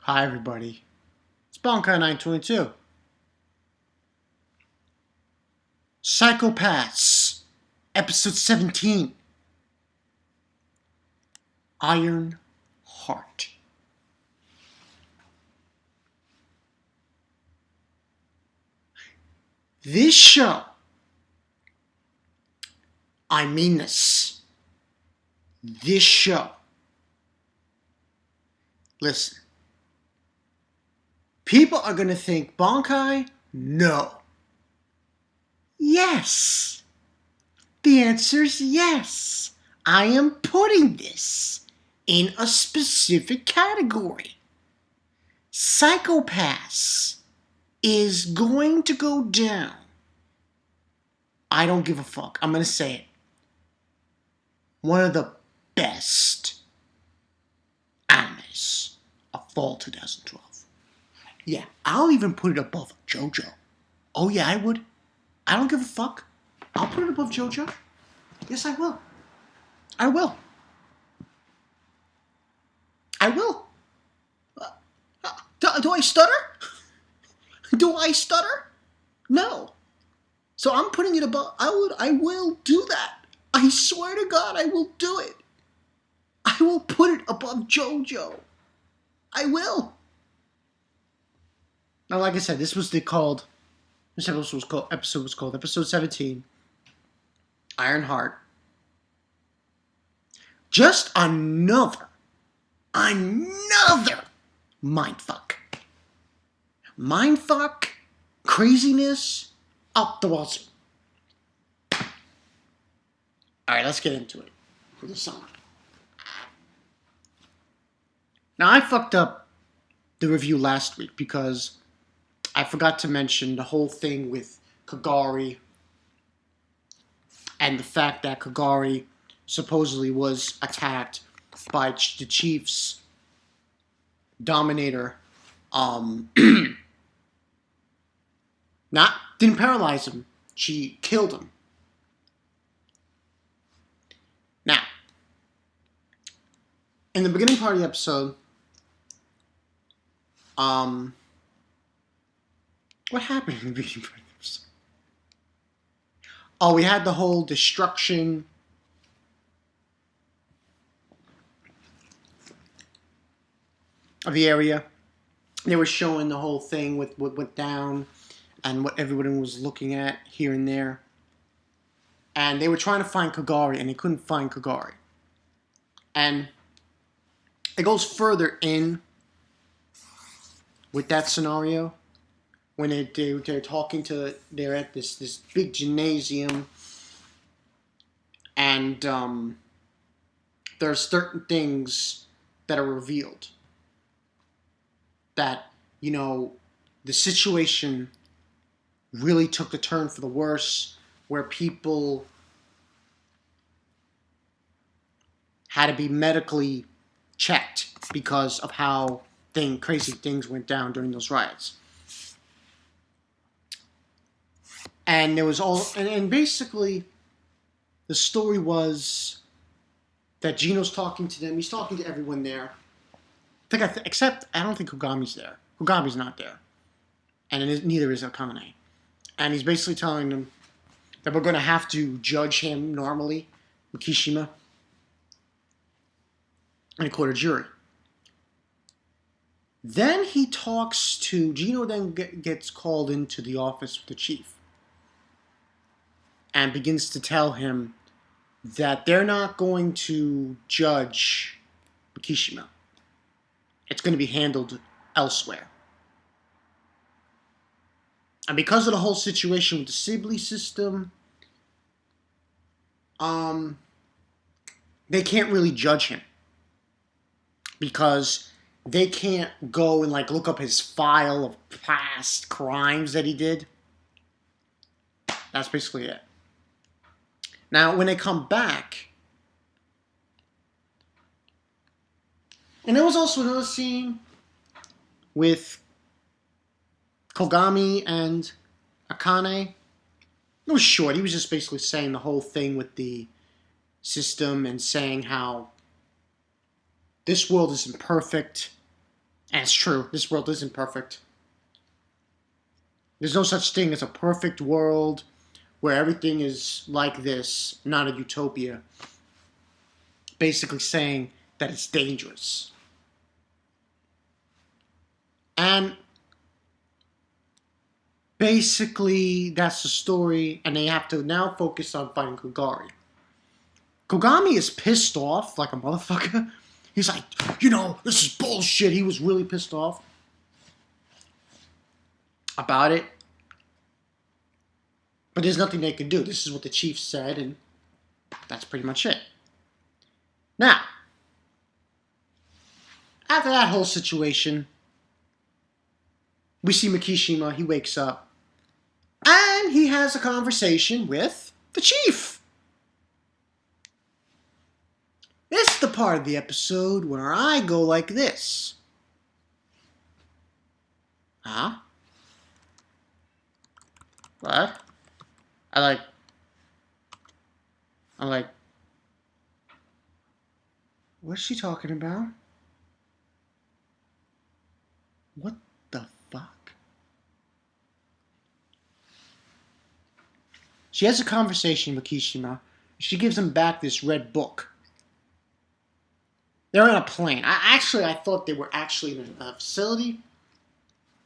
Hi everybody, it's Bonkai922. Psychopaths, Episode 17, Iron Heart. This show, I mean this show, listen, people are gonna think Bonkai? No. Yes. The answer's yes. I am putting this in a specific category. Psychopaths is going to go down. I don't give a fuck. I'm going to say it. One of the best animes of fall 2012. Yeah, I'll even put it above JoJo. Oh yeah, I would. I don't give a fuck. I'll put it above JoJo. Yes, I will. I will. I will. Do I stutter? Do I stutter? No. So I'm putting it above. I will do that. I swear to God, I will do it. I will put it above JoJo. I will. Now, like I said, this episode was called Episode 17, Iron Heart. Just another mindfuck. Mindfuck, craziness, up the wazoo. Alright, let's get into it for the summer. Now, I fucked up the review last week because I forgot to mention the whole thing with Kagari and the fact that Kagari supposedly was attacked by the Chief's Dominator. Didn't paralyze him. She killed him. Now, in the beginning part of the episode, what happened in the beginning part of the episode? Oh, we had the whole destruction of the area. They were showing the whole thing with what went down and what everyone was looking at here and there. And they were trying to find Kagari, and they couldn't find Kagari. And it goes further in with that scenario when they're talking to, they're at this big gymnasium, and there's certain things that are revealed that, you know, the situation really took a turn for the worse, where people had to be medically checked because of how crazy things went down during those riots. And there was and basically the story was that Gino's talking to them. He's talking to everyone there. Except I don't think Kogami's there. Kogami's not there. And neither is Akane. And he's basically telling them that we're going to have to judge him normally, Makishima, in a court of jury. Then he talks to Gino. Then gets called into the office with the chief and begins to tell him that they're not going to judge Makishima. It's going to be handled elsewhere. And because of the whole situation with the Sibley system, they can't really judge him. Because they can't go and look up his file of past crimes that he did. That's basically it. Now, when they come back, and there was also another scene with Kogami and Akane. It was short. He was just basically saying the whole thing with the system and saying how this world isn't perfect And it's true. This world isn't perfect. There's no such thing as a perfect world where everything is like this, not a utopia. Basically saying that it's dangerous. And basically, that's the story, and they have to now focus on fighting Kogari. Kogami is pissed off like a motherfucker. He's like, this is bullshit. He was really pissed off about it. But there's nothing they can do. This is what the chief said, and that's pretty much it. Now, after that whole situation, we see Makishima. He wakes up, and he has a conversation with the chief. This is the part of the episode where I go like this. Huh? What? I'm like, what's she talking about? What the fuck? She has a conversation with Makishima. She gives him back this red book. They're on a plane. I thought they were actually in a facility.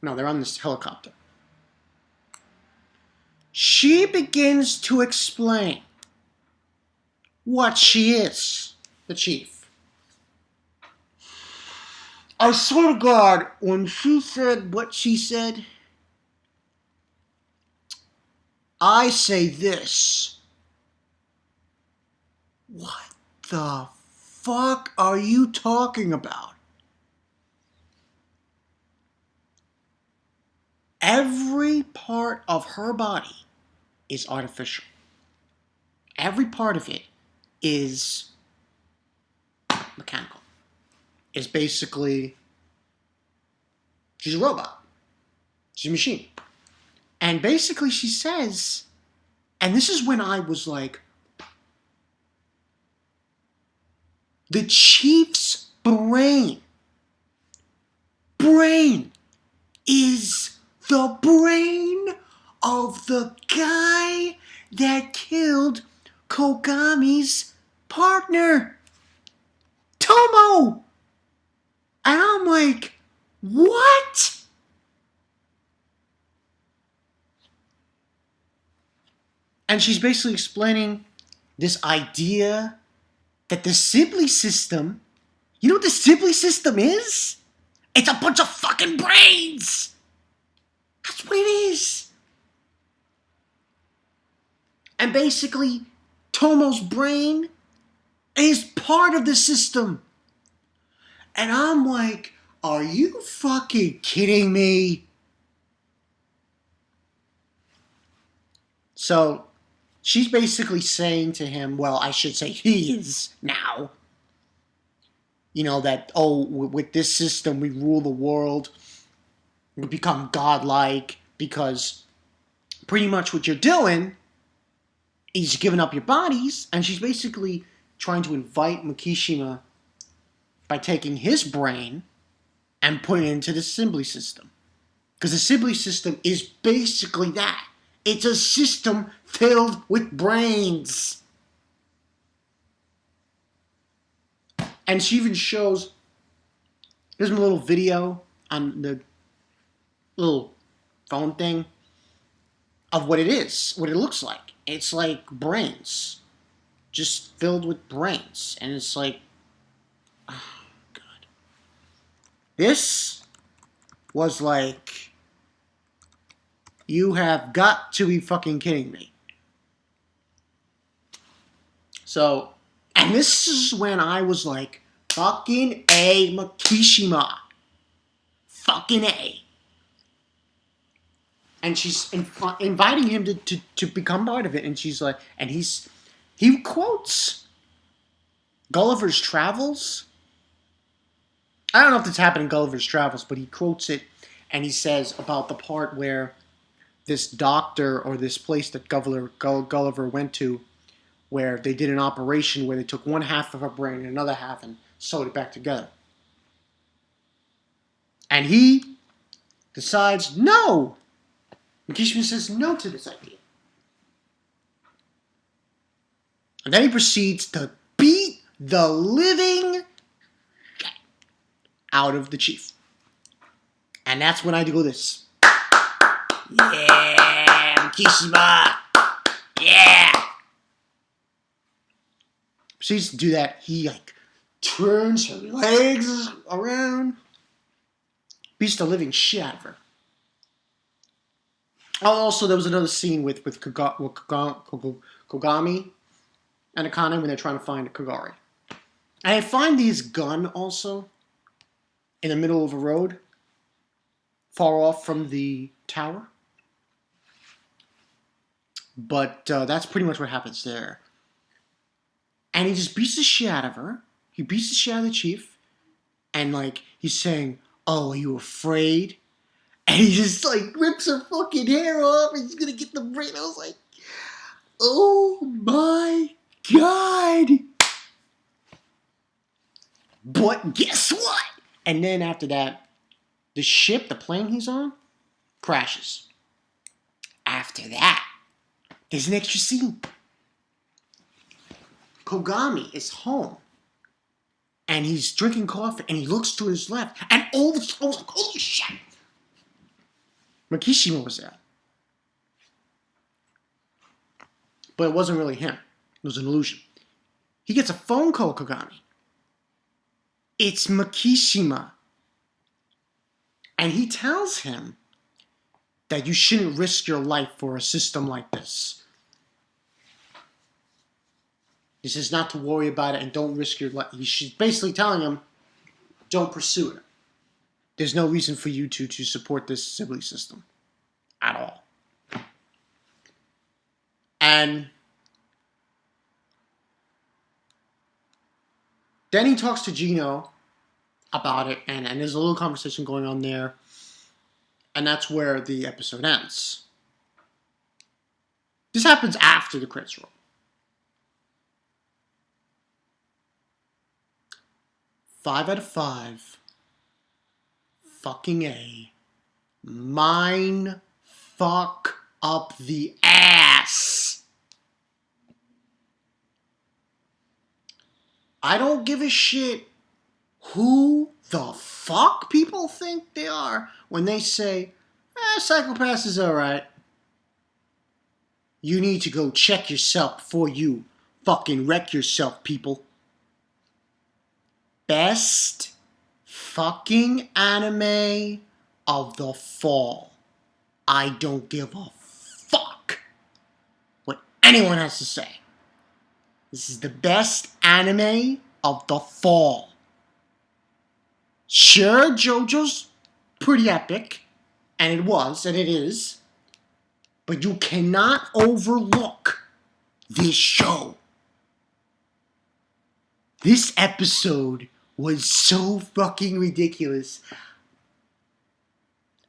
No, they're on this helicopter. She begins to explain what she is, the chief. I swear to God, when she said what she said, I say this. What the fuck are you talking about? Every part of her body is artificial. Every part of it is mechanical. It's basically, she's a robot. She's a machine. And basically she says, and this is when I was like, the chief's brain is the brain of the guy that killed Kogami's partner, Tomo. And I'm like, what? And she's basically explaining this idea that the Sibley system, you know what the Sibley system is? It's a bunch of fucking brains. That's what it is. And basically, Tomo's brain is part of the system. And I'm like, are you fucking kidding me? So, she's basically saying to him, well, I should say he is now. That, with this system, we rule the world. We become godlike because pretty much what you're doing is giving up your bodies. And she's basically trying to invite Makishima by taking his brain and putting it into the Sibley system. Because the Sibley system is basically that. It's a system filled with brains. And she even shows, there's a little video on the little phone thing of what it is, what it looks like. It's like brains, just filled with brains. And it's like, oh, God. This was like, you have got to be fucking kidding me. So, and this is when I was like, fucking A, Makishima. Fucking A. And she's inviting him to become part of it. And she's like, and he quotes Gulliver's Travels. I don't know if this happened in Gulliver's Travels, but he quotes it. And he says about the part where this doctor or this place that Gulliver went to, where they did an operation where they took one half of her brain and another half and sewed it back together. And he decides, no! Makishima says no to this idea. And then he proceeds to beat the living out of the chief. And that's when I do this. Yeah, Makishima! Yeah! Proceeds to do that. He turns her legs around. Beats the living shit out of her. Oh, also, there was another scene with Kogami and Akane when they're trying to find Kagari. And I find his gun also in the middle of a road, far off from the tower. But that's pretty much what happens there. And he just beats the shit out of her. He beats the shit out of the chief. And he's saying, oh, are you afraid? And he just rips her fucking hair off and he's gonna get the brain. I was like, oh my god. But guess what? And then after that, the plane he's on, crashes. After that, there's an extra scene. Kogami is home. And he's drinking coffee and he looks to his left. And all of a sudden, I was like, holy shit. Makishima was there. But it wasn't really him. It was an illusion. He gets a phone call, Kogami. It's Makishima. And he tells him that you shouldn't risk your life for a system like this. He says not to worry about it and don't risk your life. She's basically telling him, don't pursue it. There's no reason for you to support this Sibley system at all. And then he talks to Gino about it, and there's a little conversation going on there. And that's where the episode ends. This happens after the credits roll. 5 out of 5. Fucking A. Mine fuck up the ass. I don't give a shit who the fuck people think they are when they say, Psycho-Pass is alright. You need to go check yourself before you fucking wreck yourself, people. Best fucking anime of the fall. I don't give a fuck what anyone has to say. This is the best anime of the fall. Sure, JoJo's pretty epic, and it was, and it is, but you cannot overlook this show. This episode was so fucking ridiculous.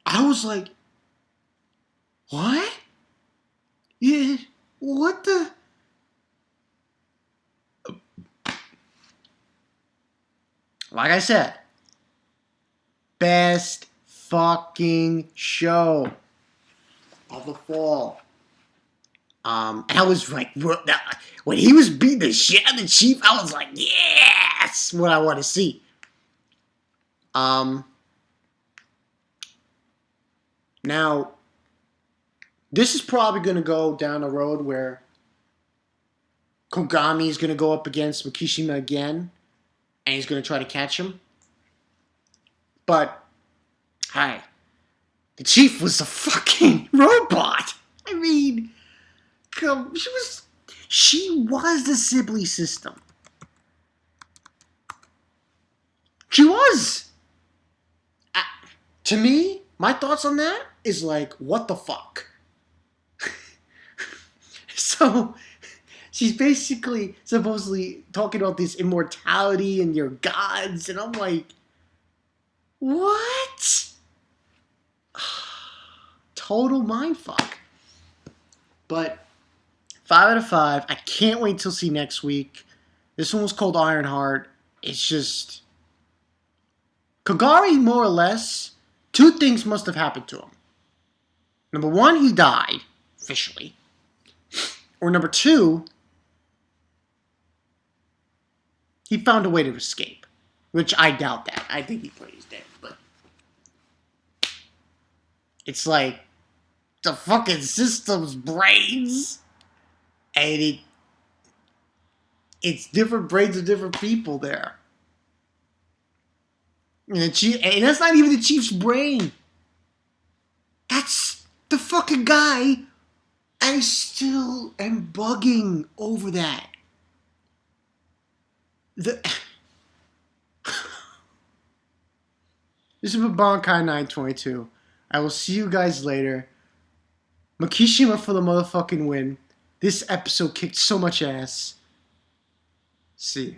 I was like, what? Yeah, what the? Like I said, best fucking show of the fall. I was like, when he was beating the shit out of the chief, I was like, yeah, that's what I want to see. Now, this is probably going to go down a road where Kogami is going to go up against Makishima again, and he's going to try to catch him. But, hi, the chief was a fucking robot. I mean, she was the Sibley system. She was. To me, my thoughts on that is like, what the fuck? So, she's basically supposedly talking about this immortality and your gods, and I'm like, what? Total mindfuck. But 5 out of 5. I can't wait till see next week. This one was called Ironheart. It's just Kagari, more or less, Two things must have happened to him. Number one, he died, officially. Or number two, he found a way to escape. Which I doubt that. I think he probably is dead. But it's like the fucking system's brains. And it's different brains of different people there. And that's not even the chief's brain. That's the fucking guy. I still am bugging over that. This is Babankai 922. I will see you guys later. Makishima for the motherfucking win. This episode kicked so much ass. See ya.